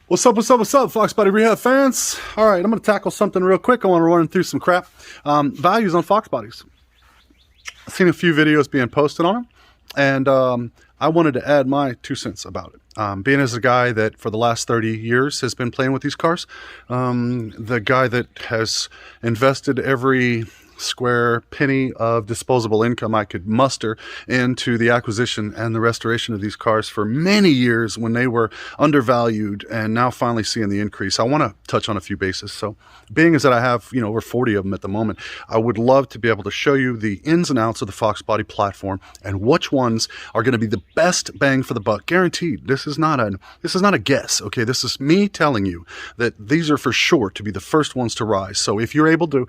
What's up, Foxbody Rehab fans? All right, I'm going to tackle something real quick. I want to run through some crap. Values on Fox bodies. I've seen a few videos being posted on them, and I wanted to add my 2 cents about it. Being as a guy that for the last 30 years has been playing with these cars, the guy that has invested every square penny of disposable income I could muster into the acquisition and the restoration of these cars for many years when they were undervalued, and now finally seeing the increase. I want to touch on a few bases. So being as that I have, over 40 of them at the moment, I would love to be able to show you the ins and outs of the Foxbody platform and which ones are going to be the best bang for the buck, guaranteed. This is not a guess. Okay, this is me telling you that these are for sure to be the first ones to rise. So if you're able to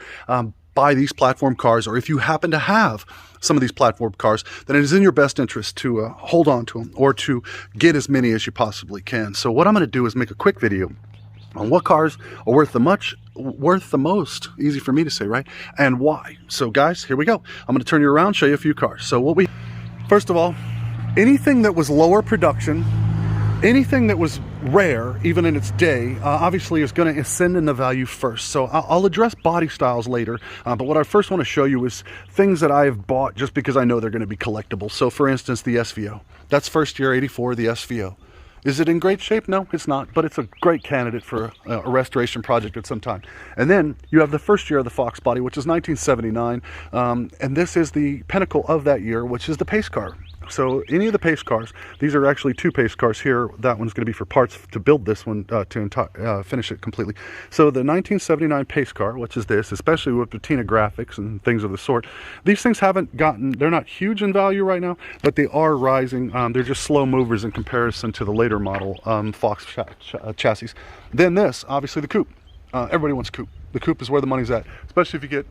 buy these platform cars, or if you happen to have some of these platform cars, then it is in your best interest to hold on to them or to get as many as you possibly can. So what I'm going to do is make a quick video on what cars are worth the most, easy for me to say, right? And why. So guys, here we go. I'm going to turn you around, show you a few cars. So first of all, anything that was lower production, anything that was rare, even in its day, obviously is going to ascend in the value first. So I'll address body styles later, but what I first want to show you is things that I have bought just because I know they're going to be collectible. So for instance, the SVO. That's first year 84, the SVO. Is it in great shape? No, it's not, but it's a great candidate for a restoration project at some time. And then you have the first year of the Foxbody, which is 1979, and this is the pinnacle of that year, which is the pace car. So any of the pace cars, these are actually 2 pace cars here. That one's going to be for parts to build this one to finish it completely. So the 1979 pace car, which is this, especially with patina graphics and things of the sort, these things they're not huge in value right now, but they are rising. They're just slow movers in comparison to the later model Fox chassis. Then this, obviously the coupe. Everybody wants a coupe. The coupe is where the money's at, especially if you get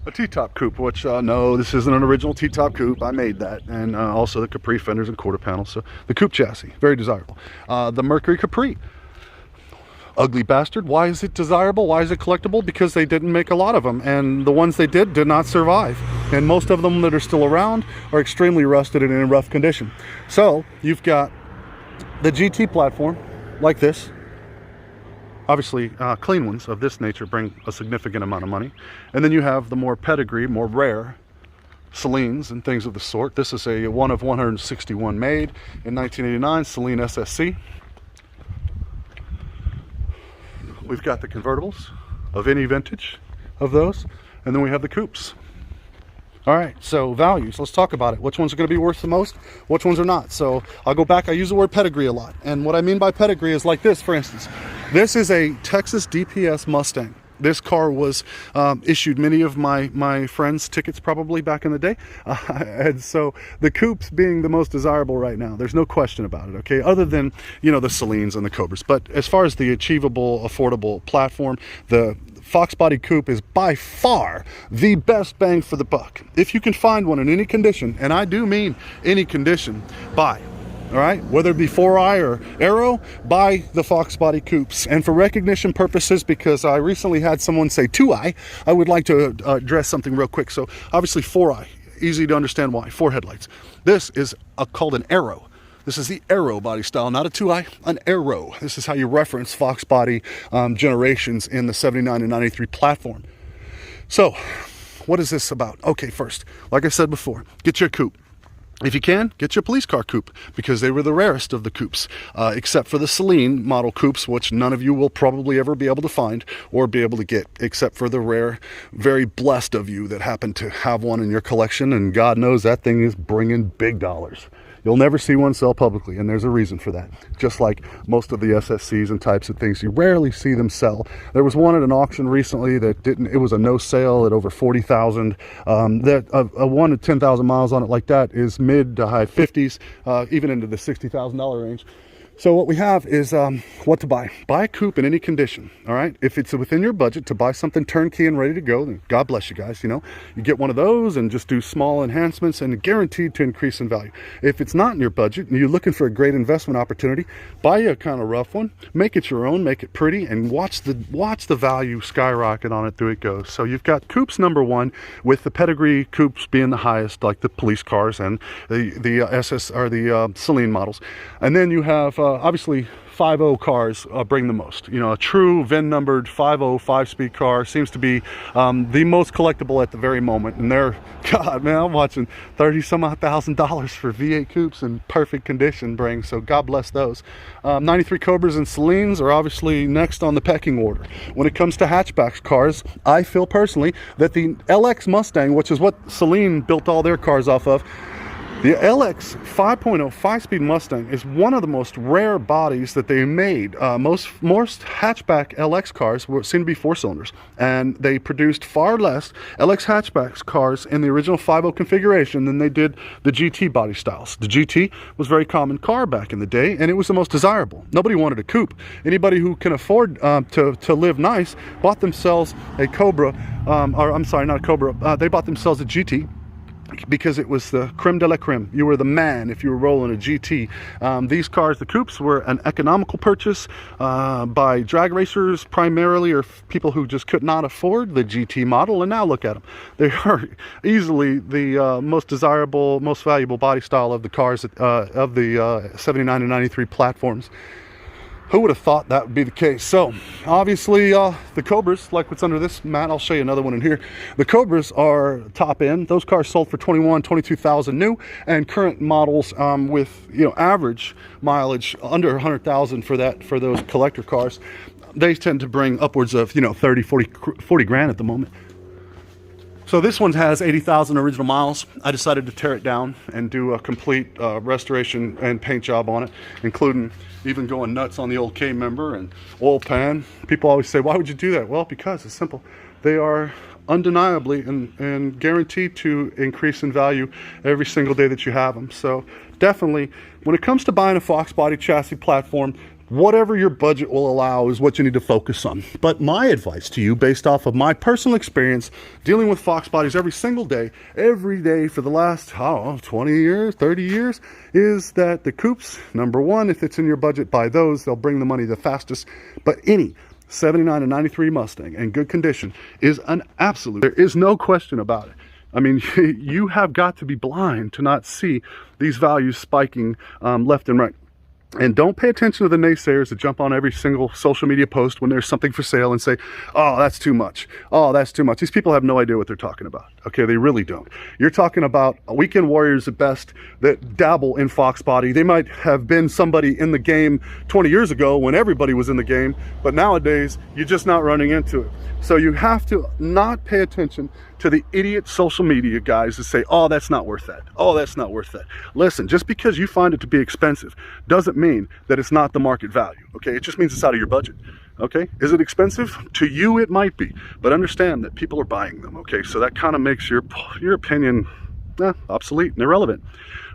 a T-top coupe, which no, this isn't an original T-top coupe. I made that, and also the Capri fenders and quarter panels. So the coupe chassis, very desirable. The Mercury Capri, ugly bastard. Why is it desirable? Why is it collectible? Because they didn't make a lot of them, and the ones they did not survive. And most of them that are still around are extremely rusted and in rough condition. So you've got the GT platform, like this. Obviously, clean ones of this nature bring a significant amount of money. And then you have the more pedigree, more rare Celines and things of the sort. This is a 1 of 161 made in 1989 Celine SSC. We've got the convertibles of any vintage of those. And then we have the coupes. All right, so values, let's talk about it. Which ones are going to be worth the most? Which ones are not? So I'll go back. I use the word pedigree a lot. And what I mean by pedigree is like this, for instance. This is a Texas DPS Mustang. This car was issued many of my friends' tickets probably back in the day. And so the coupes being the most desirable right now, there's no question about it, okay? Other than, the Celines and the Cobras. But as far as the achievable, affordable platform, the Foxbody coupe is by far the best bang for the buck. If you can find one in any condition, and I do mean any condition, buy. All right, whether it be 4i or Aero, buy the Foxbody coupes. And for recognition purposes, because I recently had someone say 2i, I would like to address something real quick. So obviously 4i, easy to understand why, 4 headlights. This is called an Aero. This is the Aero body style, not a 2i, an Aero. This is how you reference Foxbody generations in the 79 and 93 platform. So what is this about? Okay, first, like I said before, get your coupe. If you can, get your police car coupe, because they were the rarest of the coupes, except for the Celine model coupes, which none of you will probably ever be able to find or be able to get, except for the rare, very blessed of you that happen to have one in your collection, and God knows that thing is bringing big dollars. You'll never see one sell publicly, and there's a reason for that. Just like most of the SSCs and types of things, you rarely see them sell. There was one at an auction recently that it was a no sale at over 40,000. That a 1 to 10,000 miles on it like that is mid to high 50s, even into the $60,000 range. So what we have is what to buy. Buy a coupe in any condition, all right? If it's within your budget to buy something turnkey and ready to go, then God bless you guys, you get one of those and just do small enhancements and guaranteed to increase in value. If it's not in your budget and you're looking for a great investment opportunity, buy you a kind of rough one, make it your own, make it pretty, and watch the value skyrocket on it through it goes. So you've got coupes number 1, with the pedigree coupes being the highest, like the police cars and the SS or the Celine models. And then you have obviously 5.0 cars bring the most. You know, a true VIN numbered 5.0 5-speed car seems to be the most collectible at the very moment. And they're, God, man, I'm watching $30,000 for V8 coupes in perfect condition bring. So God bless those. 93 Cobras and Celines are obviously next on the pecking order. When it comes to hatchback cars, I feel personally that the LX Mustang, which is what Celine built all their cars off of, the LX 5.0 5-speed Mustang is one of the most rare bodies that they made. Most hatchback LX cars seem to be 4-cylinders, and they produced far less LX hatchback cars in the original 5.0 configuration than they did the GT body styles. The GT was a very common car back in the day, and it was the most desirable. Nobody wanted a coupe. Anybody who can afford to live nice bought themselves a Cobra, or I'm sorry, not a Cobra. They bought themselves a GT, because it was the creme de la creme. You were the man if you were rolling a GT. These cars, the coupes, were an economical purchase by drag racers primarily, or people who just could not afford the GT model. And now look at them. They are easily the most desirable, most valuable body style of the cars of the 79 and 93 platforms. Who would have thought that would be the case? So obviously the Cobras, like what's under this mat, I'll show you another one in here. The Cobras are top end. Those cars sold for 22,000 new, and current models with, you know, average mileage under 100,000 for those collector cars, they tend to bring upwards of, you know, 40 grand at the moment. So this one has 80,000 original miles. I decided to tear it down and do a complete restoration and paint job on it, including even going nuts on the old K-member and oil pan. People always say, why would you do that? Well, because it's simple. They are undeniably and guaranteed to increase in value every single day that you have them. So definitely, when it comes to buying a Foxbody chassis platform, whatever your budget will allow is what you need to focus on. But my advice to you, based off of my personal experience dealing with Fox bodies every single day, every day for the last, I don't know, 20 years, 30 years, is that the coupes, number one, if it's in your budget, buy those. They'll bring the money the fastest. But any 79 and 93 Mustang in good condition is an absolute, there is no question about it. I mean, you have got to be blind to not see these values spiking left and right. And don't pay attention to the naysayers that jump on every single social media post when there's something for sale and say, oh, that's too much. Oh, that's too much. These people have no idea what they're talking about. Okay, they really don't. You're talking about weekend warriors at best that dabble in Fox body. They might have been somebody in the game 20 years ago when everybody was in the game, but nowadays you're just not running into it. So you have to not pay attention to the idiot social media guys that say, oh, that's not worth that. Oh, that's not worth that. Listen, just because you find it to be expensive doesn't mean that it's not the market value. Okay, it just means it's out of your budget. Okay, is it expensive? To you it might be, but understand that people are buying them. Okay, so that kind of makes your opinion obsolete and irrelevant.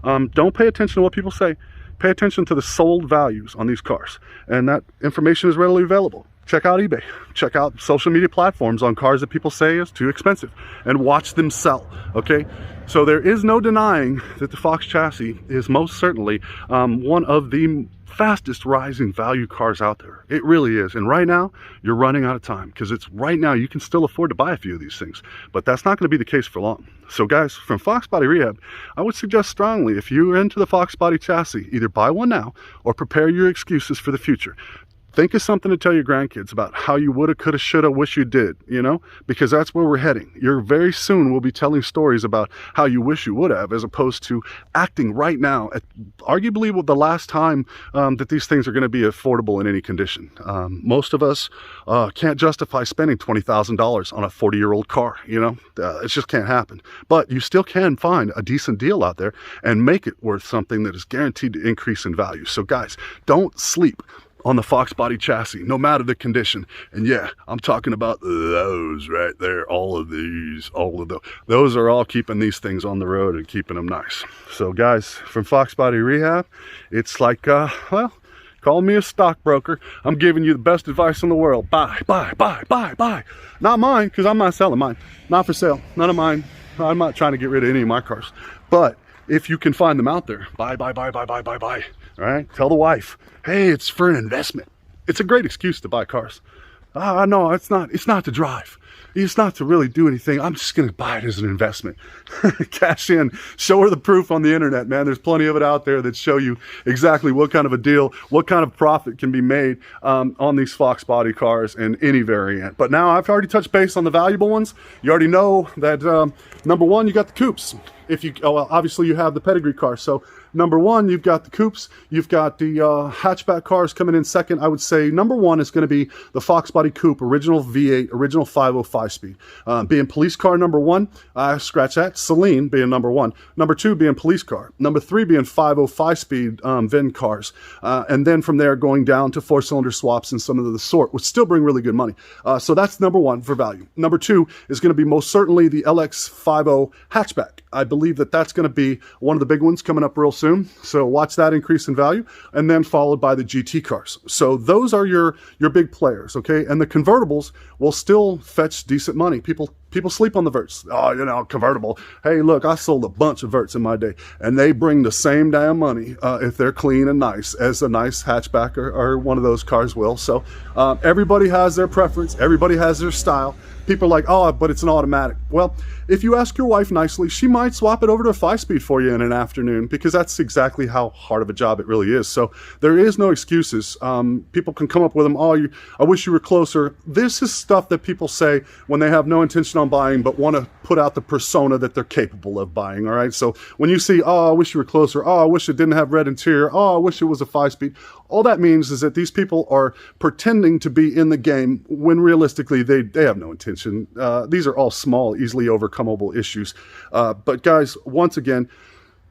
Don't pay attention to what people say. Pay attention to the sold values on these cars, and that information is readily available. Check out eBay, check out social media platforms on cars that people say is too expensive, and watch them sell. Okay, so there is no denying that the Fox chassis is most certainly one of the fastest rising value cars out there. It really is. And right now you're running out of time, because it's right now you can still afford to buy a few of these things, but that's not going to be the case for long. So guys, from Foxbody Rehab, I would suggest strongly, if you're into the Foxbody chassis, either buy one now or prepare your excuses for the future. Think of something to tell your grandkids about how you woulda, coulda, shoulda, wish you did, you know, because that's where we're heading. You're very soon will be telling stories about how you wish you would have, as opposed to acting right now at arguably the last time that these things are going to be affordable in any condition. Most of us can't justify spending $20,000 on a 40-year-old car, you know, it just can't happen. But you still can find a decent deal out there and make it worth something that is guaranteed to increase in value. So guys, don't sleep on the Foxbody chassis, no matter the condition. And yeah, I'm talking about those right there, all of these, all of those. Those are all keeping these things on the road and keeping them nice. So guys, from Foxbody Rehab, it's like, well, call me a stockbroker. I'm giving you the best advice in the world. Buy, buy, buy, buy, buy. Not mine, because I'm not selling mine. Not for sale, none of mine. I'm not trying to get rid of any of my cars. But if you can find them out there, buy, buy, buy, buy, buy, buy, buy. All right, tell the wife, hey, it's for an investment. It's a great excuse to buy cars. No, it's not to drive. It's not to really do anything. I'm just going to buy it as an investment. Cash in. Show her the proof on the internet, man. There's plenty of it out there that show you exactly what kind of a deal, what kind of profit can be made on these Foxbody cars in any variant. But now I've already touched base on the valuable ones. You already know that number one, you got the coupes. Well, obviously you have the pedigree car. So number one, you've got the coupes. You've got the hatchback cars coming in second. I would say number one is going to be the Foxbody Coupe, original V8, original 505 speed. Being police car number one, scratch that. Celine being number one. Number two being police car. Number three being 505 speed VIN cars. And then from there going down to four-cylinder swaps and some of the sort, which still bring really good money. So that's number one for value. Number two is going to be most certainly the LX50 hatchback. I believe that that's going to be one of the big ones coming up real soon. So watch that increase in value, and then followed by the GT cars. So those are your big players, okay? And the convertibles will still fetch decent money. People sleep on the Verts. Oh, you know, convertible. Hey, look, I sold a bunch of Verts in my day, and they bring the same damn money if they're clean and nice as a nice hatchback or one of those cars will. So everybody has their preference. Everybody has their style. People are like, oh, but it's an automatic. Well, if you ask your wife nicely, she might swap it over to a 5-speed for you in an afternoon, because that's exactly how hard of a job it really is. So there is no excuses. People can come up with them, oh, I wish you were closer. This is stuff that people say when they have no intention on buying, but want to put out the persona that they're capable of buying, all right? So when you see, oh, I wish you were closer, oh, I wish it didn't have red interior, oh, I wish it was a 5-speed, all that means is that these people are pretending to be in the game when realistically they have no intention. These are all small, easily overcomable issues. But guys, once again,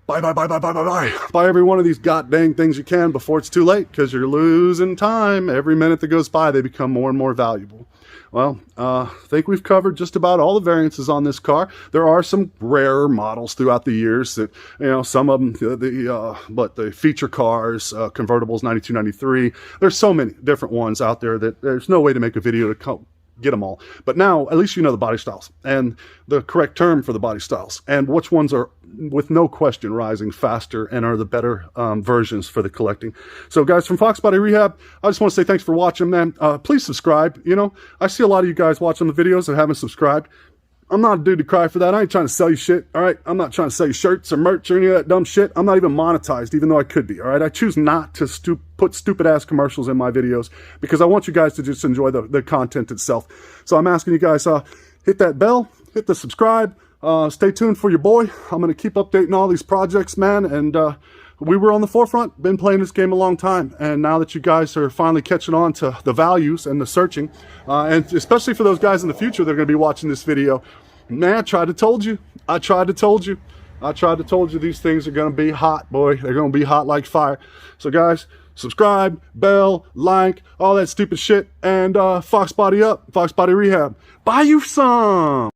buy every one of these god dang things you can before it's too late, because you're losing time. Every minute that goes by, they become more and more valuable. Well, I think we've covered just about all the variances on this car. There are some rarer models throughout the years that, you know, some of them, the feature cars, convertibles, 92, 93. There's so many different ones out there that there's no way to make a video to get them all. But now, at least you know the body styles and the correct term for the body styles, and which ones are, with no question, rising faster and are the better versions for the collecting. So guys, from Foxbody Rehab, I just want to say thanks for watching, man. Please subscribe. You know, I see a lot of you guys watching the videos that haven't subscribed. I'm not a dude to cry for that. I ain't trying to sell you shit, all right? I'm not trying to sell you shirts or merch or any of that dumb shit. I'm not even monetized, even though I could be, all right? I choose not to put stupid-ass commercials in my videos because I want you guys to just enjoy the content itself. So I'm asking you guys, hit that bell, hit the subscribe, stay tuned for your boy. I'm going to keep updating all these projects, man, and we were on the forefront, been playing this game a long time, and now that you guys are finally catching on to the values and the searching, and especially for those guys in the future that are going to be watching this video, man, I tried to told you. I tried to told you these things are going to be hot, boy. They're going to be hot like fire. So guys, subscribe, bell, like, all that stupid shit, and Foxbody up, Foxbody Rehab. Buy you some!